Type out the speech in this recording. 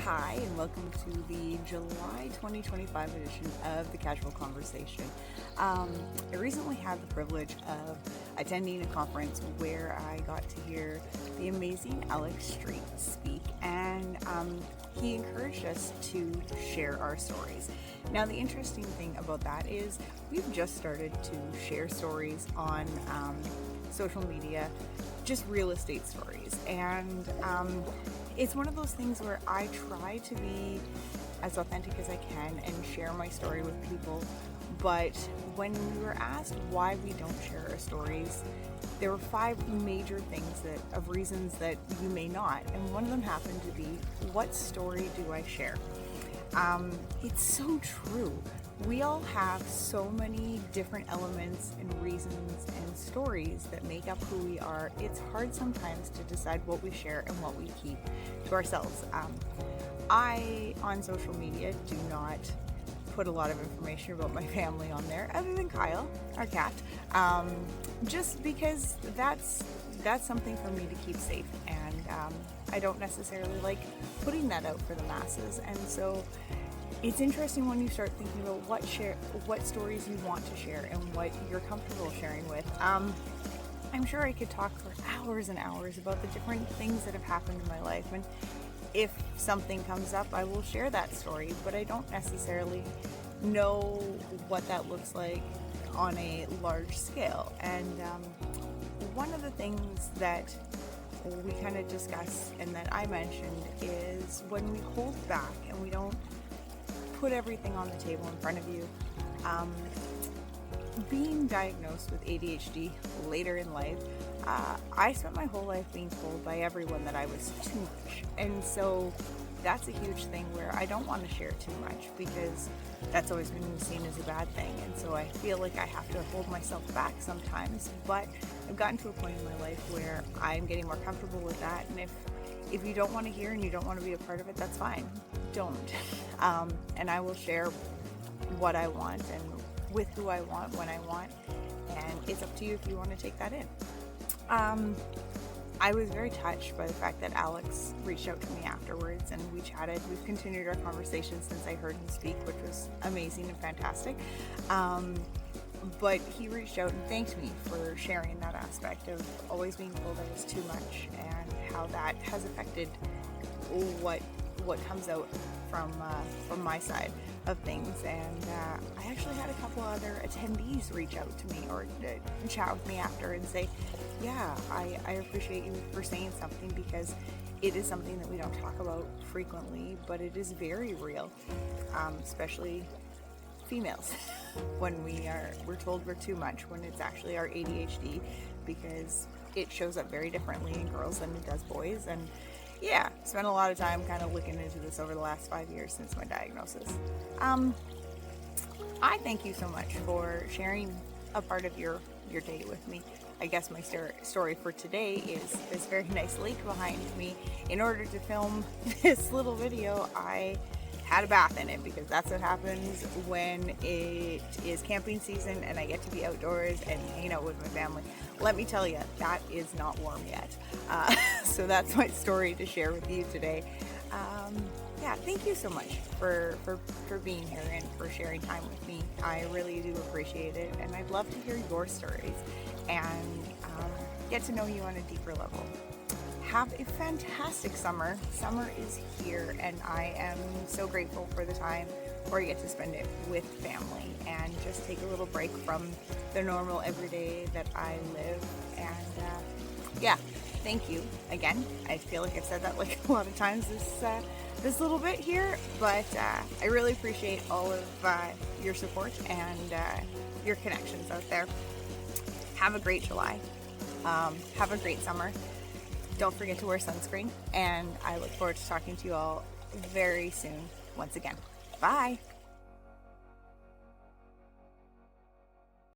Hi, and welcome to the July 2025 edition of The Casual Conversation. I recently had the privilege of attending a conference where I got to hear the amazing Alex Street speak, and he encouraged us to share our stories. Now, the interesting thing about that is we've just started to share stories on social media, just real estate stories, and it's one of those things where I try to be as authentic as I can and share my story with people. But when we were asked why we don't share our stories, there were 5 major things of reasons that you may not. And one of them happened to be, what story do I share? It's so true. We all have so many different elements and reasons and stories that make up who we are. It's hard sometimes to decide what we share and what we keep to ourselves. I, on social media, do not put a lot of information about my family on there, other than Kyle, our cat, just because that's something for me to keep safe, and I don't necessarily like putting that out for the masses. And so it's interesting when you start thinking about what stories you want to share and what you're comfortable sharing with. I'm sure I could talk for hours and hours about the different things that have happened in my life, and if something comes up, I will share that story, but I don't necessarily know what that looks like on a large scale. And one of the things that we kind of discuss and that I mentioned is when we hold back and we don't put everything on the table in front of you. Being diagnosed with ADHD later in life, I spent my whole life being told by everyone that I was too much. And so that's a huge thing where I don't want to share too much because that's always been seen as a bad thing. And so I feel like I have to hold myself back sometimes. But I've gotten to a point in my life where I'm getting more comfortable with that. And if you don't want to hear and you don't want to be a part of it, that's fine. Don't. And I will share what I want and with who I want, when I want, and it's up to you if you want to take that in. I was very touched by the fact that Alex reached out to me afterwards and we chatted. We've continued our conversation since I heard him speak, which was amazing and fantastic. But he reached out and thanked me for sharing that aspect of always being told I was too much and how that has affected what comes out from my side of things. And I actually had a couple other attendees reach out to me or chat with me after and say, yeah, I appreciate you for saying something, because it is something that we don't talk about frequently, but it is very real, especially females when we're told we're too much, when it's actually our ADHD, because it shows up very differently in girls than it does boys. And yeah, spent a lot of time kind of looking into this over the last 5 years since my diagnosis. I thank you so much for sharing a part of your day with me. I guess my story for today is this very nice lake behind me. In order to film this little video, I had a bath in it, because that's what happens when it is camping season and I get to be outdoors and hang out with my family. Let me tell you, that is not warm yet. So that's my story to share with you today. Yeah, thank you so much for being here and for sharing time with me. I really do appreciate it, and I'd love to hear your stories and get to know you on a deeper level. Have a fantastic summer. Summer is here, and I am so grateful for the time where I get to spend it with family and just take a little break from the normal everyday that I live. And yeah, thank you again. I feel like I've said that like a lot of times this little bit here, but I really appreciate all of your support and your connections out there. Have a great July. Have a great summer. Don't forget to wear sunscreen, and I look forward to talking to you all very soon once again. Bye.